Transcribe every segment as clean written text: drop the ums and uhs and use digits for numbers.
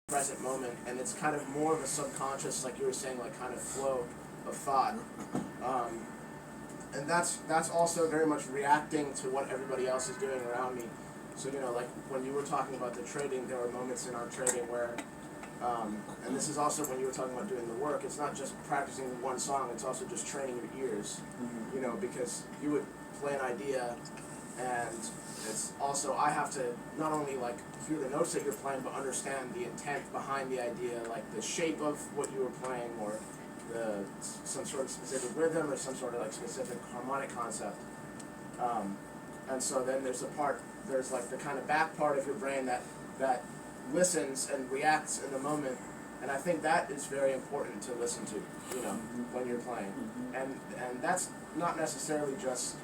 present moment, and it's kind of more of a subconscious, like you were saying, like kind of flow of thought. Um, and that's also very much reacting to what everybody else is doing around me. So like when you were talking about the trading, there were moments in our trading where, and this is also when you were talking about doing the work. It's not just practicing one song; it's also just training your ears. Because you would play an idea, and it's also I have to not only like hear the notes that you're playing, but understand the intent behind the idea, like the shape of what you were playing, or some sort of specific rhythm, or some sort of like specific harmonic concept. And so then there's like the kind of back part of your brain that listens and reacts in the moment, and I think that is very important to listen to, when you're playing, and that's not necessarily just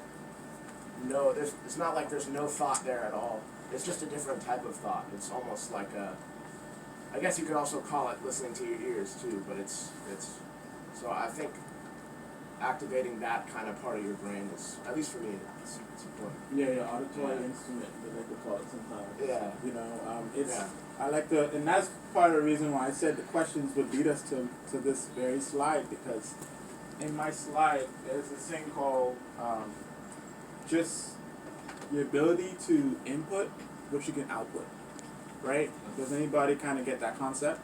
it's not like there's no thought there at all. It's just a different type of thought. It's almost like I guess you could also call it listening to your ears too, but it's so I think activating that kind of part of your brain is, at least for me, it's important. Yeah, auditory instrument, they like to call it sometimes. Yeah. It's Yeah. I like and that's part of the reason why I said the questions would lead us to this very slide, because in my slide there's this thing called just your ability to input what you can output, right? Does anybody kind of get that concept?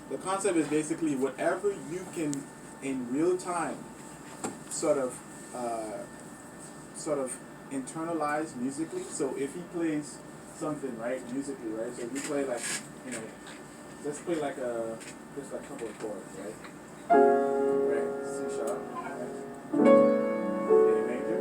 The concept is basically whatever you can in real time sort of internalize musically. So if he plays something, right, musically, right? So if you play like, let's play like just a couple of chords, right? Right, C sharp, right? A major.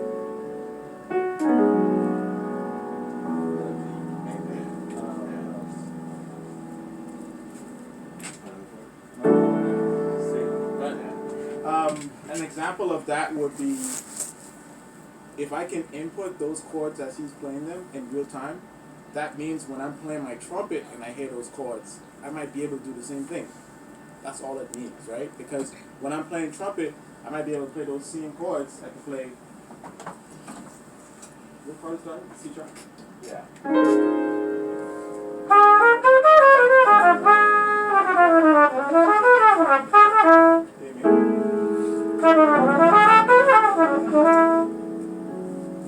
An example of that would be if I can input those chords as he's playing them in real time, that means when I'm playing my trumpet and I hear those chords, I might be able to do the same thing. That's all it means, right? Because when I'm playing trumpet, I might be able to play those same chords. I can play. What chord is that? C sharp? Yeah.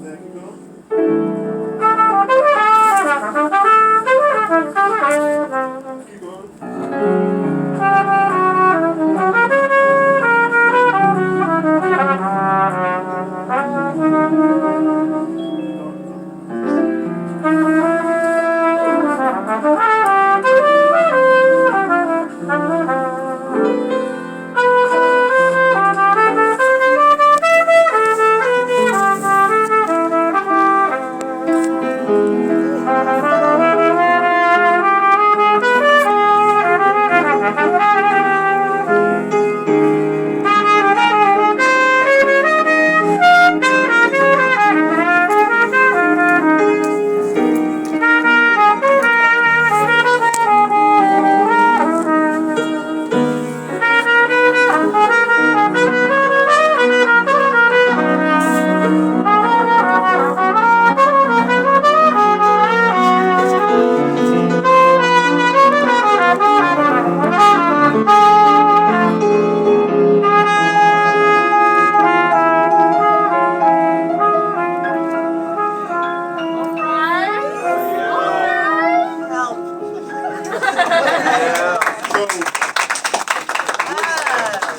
There you go. Keep going.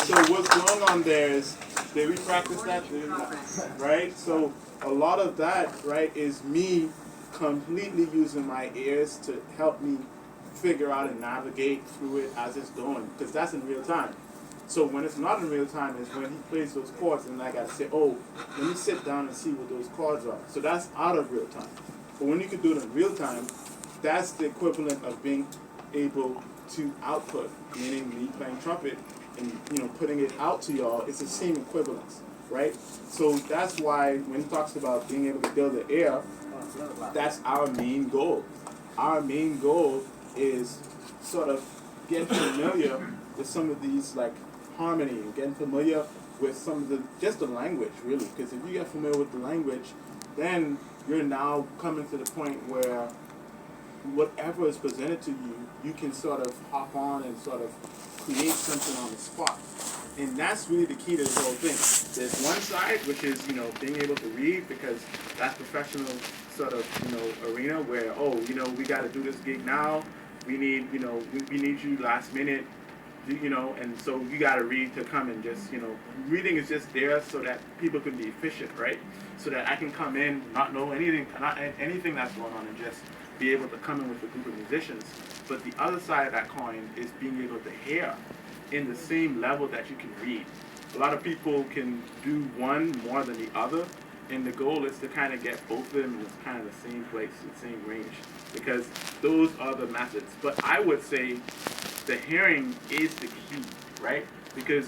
So what's going on there is, did we practice that? Right? So a lot of that, right, is me completely using my ears to help me figure out and navigate through it as it's going, because that's in real time. So when it's not in real time is when he plays those chords, and I gotta say, oh, let me sit down and see what those chords are. So that's out of real time. But when you can do it in real time, that's the equivalent of being able to output, meaning me playing trumpet and putting it out to y'all. It's the same equivalence, right? So that's why when he talks about being able to build the air, that's our main goal. Our main goal is sort of getting familiar with some of these like harmony and getting familiar with some of the language, really. Because if you get familiar with the language, then you're now coming to the point where whatever is presented to you, you can sort of hop on and sort of create something on the spot. And that's really the key to this whole thing. There's one side, which is, being able to read, because that's professional sort of, arena where, we got to do this gig now. We need, we need you last minute, and so you got to read to come and just, reading is just there so that people can be efficient, right? So that I can come in, not know anything that's going on, and just be able to come in with a group of musicians. But the other side of that coin is being able to hear in the same level that you can read. A lot of people can do one more than the other, and the goal is to kind of get both of them in kind of the same place, the same range, because those are the methods. But I would say the hearing is the key, right? Because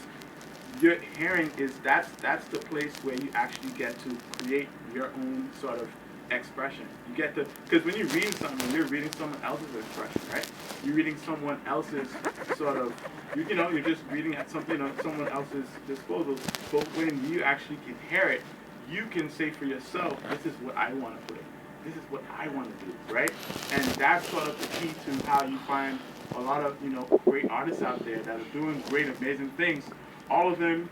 your hearing that's the place where you actually get to create your own sort of expression. You get to, because when you're reading something, you're reading someone else's expression, right? You're reading someone else's sort of, you're just reading at something on someone else's disposal. But when you actually can hear it, you can say for yourself, this is what I want to play. This is what I want to do, right? And that's sort of the key to how you find a lot of, great artists out there that are doing great, amazing things. All of them,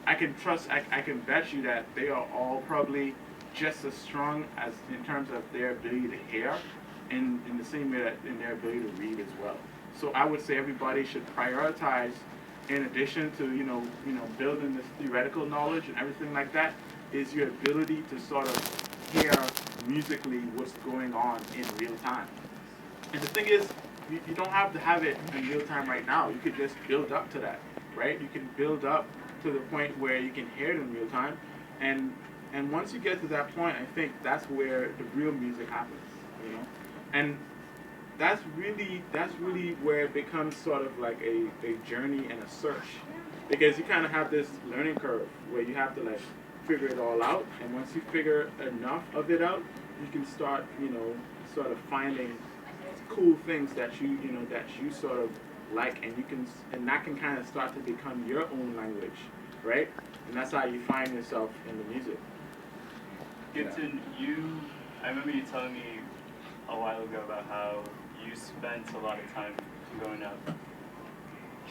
I can trust, I can bet you that they are all probably just as strong as in terms of their ability to hear, in the same way that in their ability to read as well. So I would say everybody should prioritize, in addition to building this theoretical knowledge and everything like that, is your ability to sort of hear musically what's going on in real time. And the thing is, you don't have to have it in real time right now. You could just build up to that, right? You can build up to the point where you can hear it in real time, and once you get to that point, I think that's where the real music happens, and that's really where it becomes sort of like a journey and a search, because you kind of have this learning curve where you have to like figure it all out, and once you figure enough of it out, you can start sort of finding cool things that you sort of like, and that can kind of start to become your own language, right? And that's how you find yourself in the music. Gibson, I remember you telling me a while ago about how you spent a lot of time growing up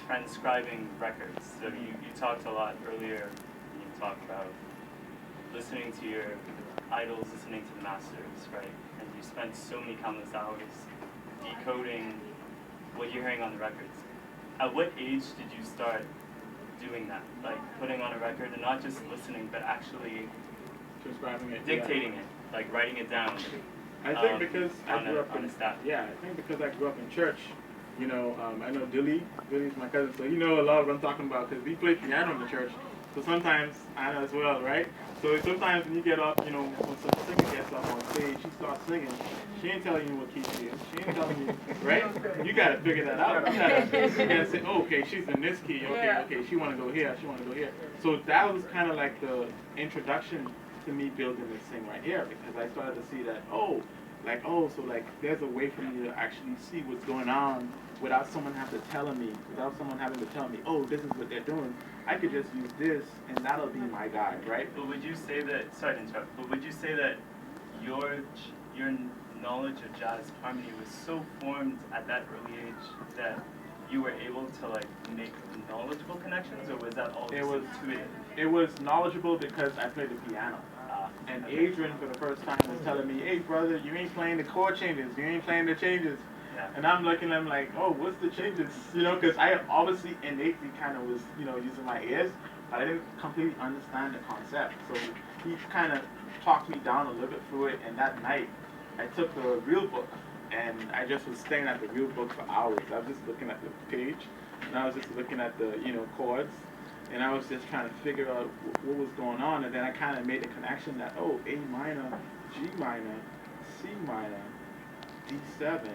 transcribing records. So you talked a lot earlier, you talked about listening to your idols, listening to the masters, right? And you spent so many countless hours decoding what you're hearing on the records. At what age did you start doing that? Like putting on a record and not just listening, but actually Transcribing it, dictating it, like writing it down. I think because I grew up on a staff. Yeah, I think because I grew up in church. I know Dilly's my cousin, so a lot of what I'm talking about, because we play piano in the church. So sometimes I know as well, right? So sometimes when you get up, when some singer gets up on stage, she starts singing. She ain't telling you what key she is. She ain't telling you, right? You gotta figure that out. You gotta say, oh, okay, she's in this key. Okay, she wanna go here. She wanna go here. So that was kind of like the introduction to me building this thing right here, because I started to see that, so there's a way for me to actually see what's going on without someone having to tell me, oh, this is what they're doing. I could just use this, and that'll be my guide, right? But would you say that, sorry to interrupt, but would you say that your knowledge of jazz harmony was so formed at that early age that you were able to like make knowledgeable connections, or was that all intuitive? It was knowledgeable because I played the piano. And Adrian, for the first time, was telling me, hey, brother, you ain't playing the chord changes. You ain't playing the changes. Yeah. And I'm looking at him like, oh, what's the changes? Because I obviously innately kind of was, using my ears, but I didn't completely understand the concept. So he kind of talked me down a little bit through it. And that night, I took the real book, and I just was staring at the real book for hours. I was just looking at the page, and I was just looking at the, chords. And I was just trying to figure out what was going on, and then I kind of made the connection that, oh, A minor, G minor, C minor, D7.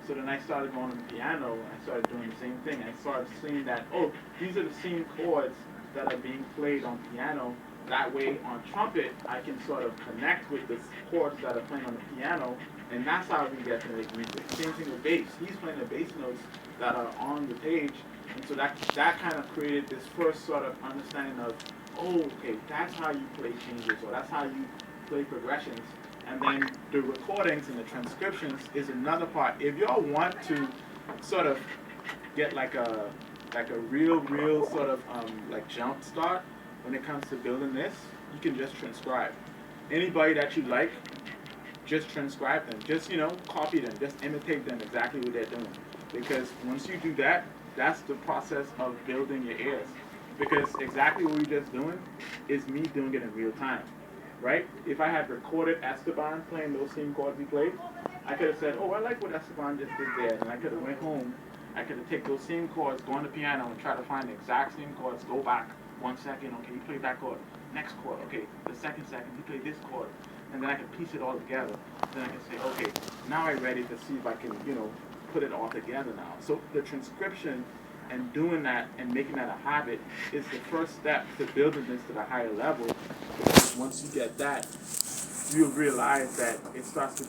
So then I started going on the piano, and I started doing the same thing. I started seeing that, oh, these are the same chords that are being played on piano. That way, on trumpet, I can sort of connect with the chords that are playing on the piano, and that's how we get to make music. Same thing with bass. He's playing the bass notes that are on the page. And so that kind of created this first sort of understanding of, oh, okay, that's how you play changes, or that's how you play progressions. And then the recordings and the transcriptions is another part. If y'all want to sort of get like a real sort of like jump start when it comes to building this, you can just transcribe. Anybody that you like, just transcribe them. Just, copy them. Just imitate them exactly what they're doing. Because once you do that, that's the process of building your ears. Because exactly what we're just doing is me doing it in real time. Right? If I had recorded Esteban playing those same chords we played, I could have said, oh, I like what Esteban just did there. And I could have went home. I could have taken those same chords, go on the piano and try to find the exact same chords, go back 1 second, okay, you played that chord. Next chord, okay, the second, you played this chord. And then I can piece it all together. Then I can say, okay, now I'm ready to see if I can, put it all together now. So the transcription and doing that and making that a habit is the first step to building this to the higher level. Because once you get that, you'll realize that it starts to